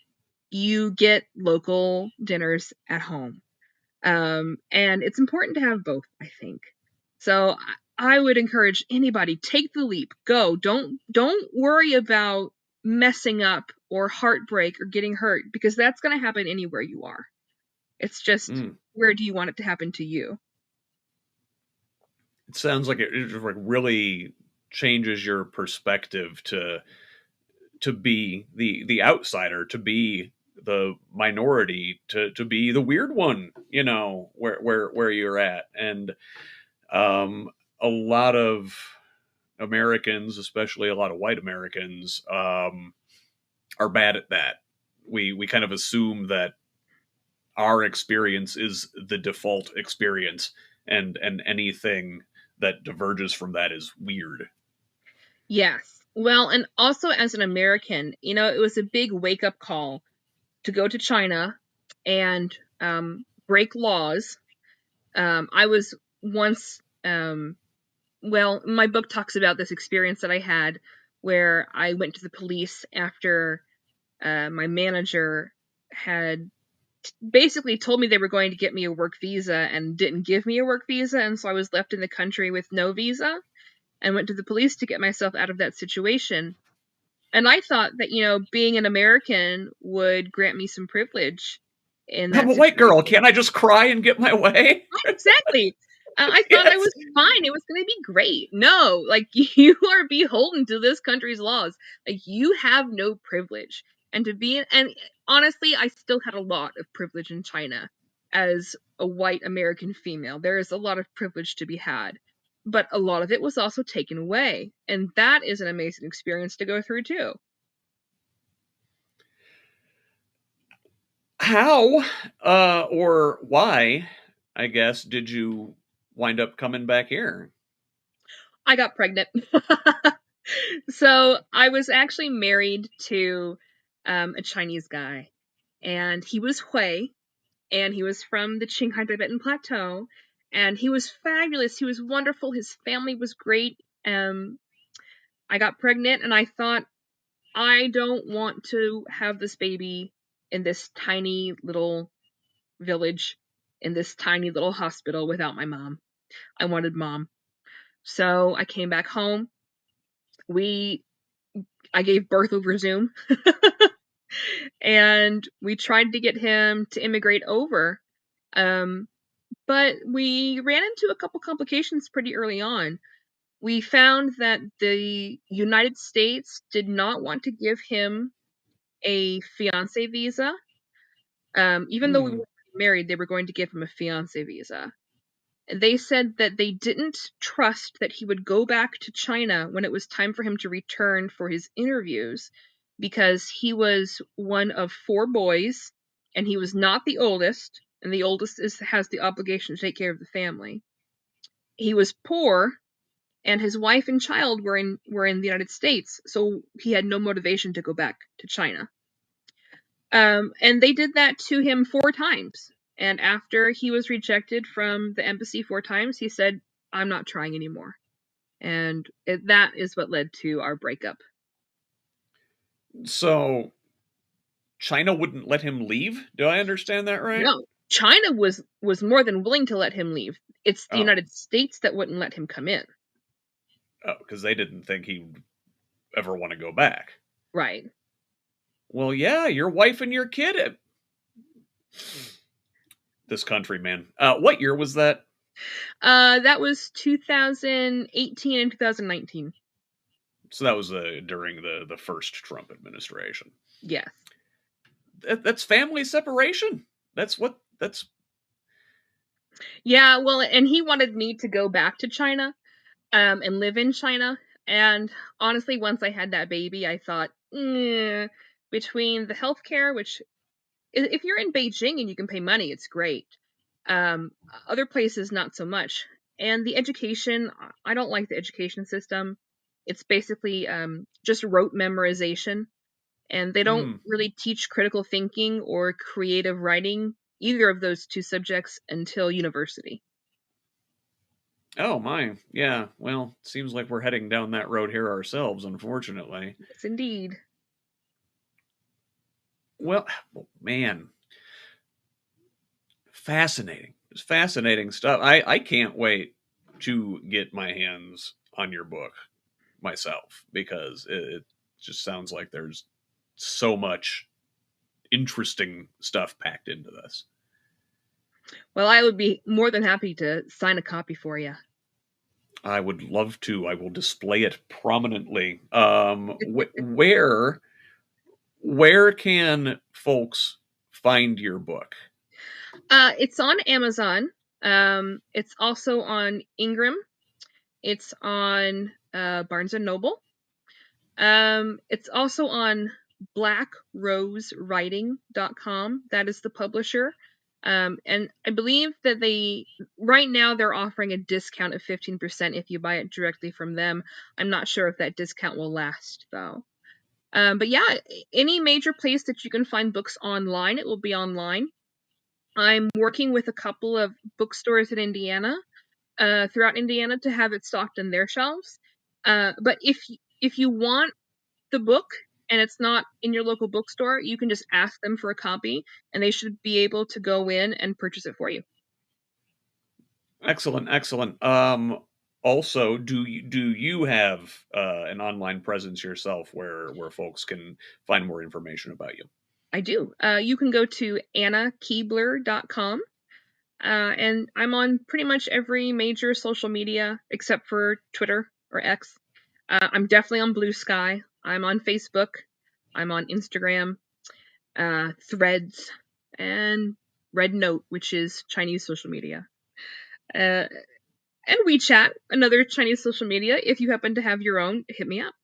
you get local dinners at home. And it's important to have both, I think. So I would encourage anybody, take the leap, go. Don't worry about messing up or heartbreak or getting hurt, because that's going to happen anywhere you are. It's just, Mm. where do you want it to happen to you? It sounds like it just like really changes your perspective to be the outsider, to be the minority, to be the weird one, where you're at. And um, a lot of Americans, especially a lot of white Americans, are bad at that. We kind of assume that our experience is the default experience, and anything that diverges from that is weird. Yes. Well, and also as an American, it was a big wake up call to go to China and break laws. I was once, well, my book talks about this experience that I had where I went to the police after my manager had basically told me they were going to get me a work visa and didn't give me a work visa. And so I was left in the country with no visa and went to the police to get myself out of that situation. And I thought that, being an American would grant me some privilege in I'm that a white girl. situation. Can't I just cry and get my way? Right, exactly. I thought I Yes. was fine. It was going to be great. No, like, you are beholden to this country's laws. Like, you have no privilege. And honestly, I still had a lot of privilege in China as a white American female. There is a lot of privilege to be had, but a lot of it was also taken away. And that is an amazing experience to go through too. How or why, I guess, did you wind up coming back here? I got pregnant. So I was actually married to a Chinese guy, and he was Hui, and he was from the Qinghai Tibetan Plateau, and he was fabulous. He was wonderful. His family was great. I got pregnant and I thought, I don't want to have this baby in this tiny little village, in this tiny little hospital without my mom. I wanted mom. So I came back home. We I gave birth over Zoom and we tried to get him to immigrate over. Um, but we ran into a couple complications pretty early on. We found that the United States did not want to give him a fiance visa. Even though we Hmm. were married, they were going to give him a fiance visa. They said that they didn't trust that he would go back to China when it was time for him to return for his interviews because he was one of four boys and he was not the oldest, and the oldest has the obligation to take care of the family. He was poor and his wife and child were in the United States, so he had no motivation to go back to China. And they did that to him four times. And after he was rejected from the embassy four times, he said, I'm not trying anymore. And that is what led to our breakup. So China wouldn't let him leave? Do I understand that right? No, China was more than willing to let him leave. It's the Oh, United States that wouldn't let him come in. oh, because they didn't think he'd ever want to go back. Right. Well, yeah, your wife and your kid. This country, man. What year was that? That was 2018 and 2019. So that was during the first Trump administration. Yes. That's family separation. That's what. That's Yeah, well, and he wanted me to go back to China and live in China. And honestly, once I had that baby, I thought, between the healthcare, which if you're in Beijing and you can pay money, it's great. Um, Other places, not so much. And the education, I don't like the education system. It's basically just rote memorization, and they don't mm, really teach critical thinking or creative writing, either of those two subjects, until university. oh my, yeah. Well, seems like we're heading down that road here ourselves, unfortunately. Yes, indeed. Well, man, fascinating. It's fascinating stuff. I can't wait to get my hands on your book myself because it just sounds like there's so much interesting stuff packed into this. Well, I would be more than happy to sign a copy for you. I would love to. I will display it prominently. Where can folks find your book? It's on Amazon. It's also on Ingram. It's on Barnes and Noble. It's also on blackrosewriting.com. That is the publisher. And I believe that right now they're offering a discount of 15% if you buy it directly from them. I'm not sure if that discount will last though. But yeah, any major place that you can find books online, it will be online. I'm working with a couple of bookstores in Indiana, throughout Indiana, to have it stocked in their shelves. But if you want the book and it's not in your local bookstore, you can just ask them for a copy, and they should be able to go in and purchase it for you. Excellent, excellent. Also, do you have an online presence yourself where folks can find more information about you? I do. You can go to annakeibler.com. And I'm on pretty much every major social media except for Twitter or X. I'm definitely on Blue Sky. I'm on Facebook. I'm on Instagram, Threads, and Red Note, which is Chinese social media. Uh, and WeChat, another Chinese social media. If you happen to have your own, hit me up.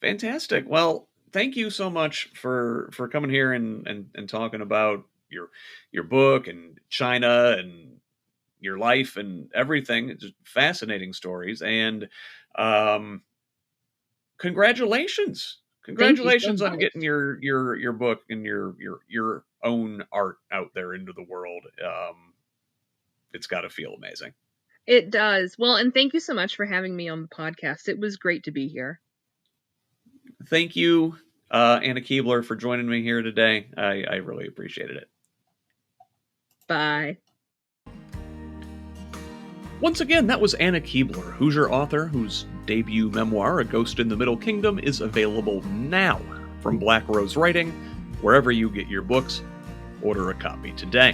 Fantastic. Well, thank you so much for coming here and talking about your book and China and your life and everything. It's just fascinating stories and um, congratulations. Thank you so Congratulations on much. getting your book and your own art out there into the world. It's got to feel amazing. It does. Well, and thank you so much for having me on the podcast. It was great to be here. Thank you, Anna Keibler, for joining me here today. I really appreciated it. Bye. Once again, that was Anna Keibler, Hoosier author whose debut memoir, A Ghost in the Middle Kingdom, is available now from Black Rose Writing, wherever you get your books. Order a copy today.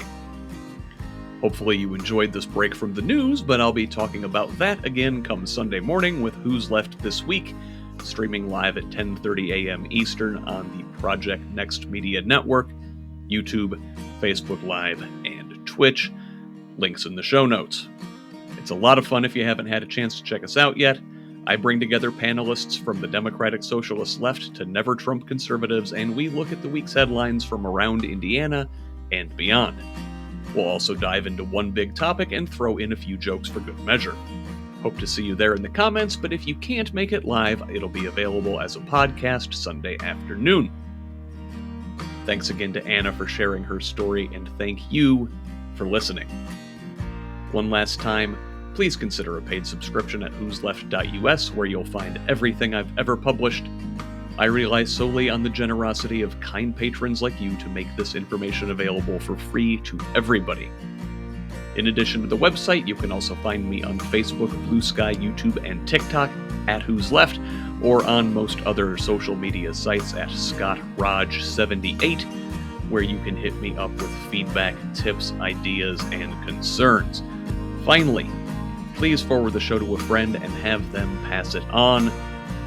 Hopefully you enjoyed this break from the news, but I'll be talking about that again come Sunday morning with Who's Left This Week, streaming live at 10:30 a.m. Eastern on the Project Next Media Network, YouTube, Facebook Live, and Twitch. Links in the show notes. It's a lot of fun if you haven't had a chance to check us out yet. I bring together panelists from the Democratic Socialist left to Never Trump conservatives, and we look at the week's headlines from around Indiana and beyond. We'll also dive into one big topic and throw in a few jokes for good measure. Hope to see you there in the comments, but if you can't make it live, it'll be available as a podcast Sunday afternoon. Thanks again to Anna for sharing her story, and thank you for listening. One last time, please consider a paid subscription at whosleft.us, where you'll find everything I've ever published. I rely solely on the generosity of kind patrons like you to make this information available for free to everybody. In addition to the website, you can also find me on Facebook, Blue Sky, YouTube, and TikTok at Who's Left, or on most other social media sites at ScottRaj78, where you can hit me up with feedback, tips, ideas, and concerns. Finally, please forward the show to a friend and have them pass it on.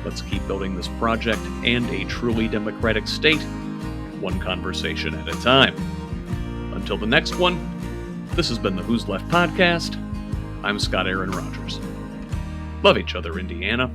Let's keep building this project and a truly democratic state, one conversation at a time. Until the next one, this has been the Who's Left podcast. I'm Scott Aaron Rogers. Love each other, Indiana.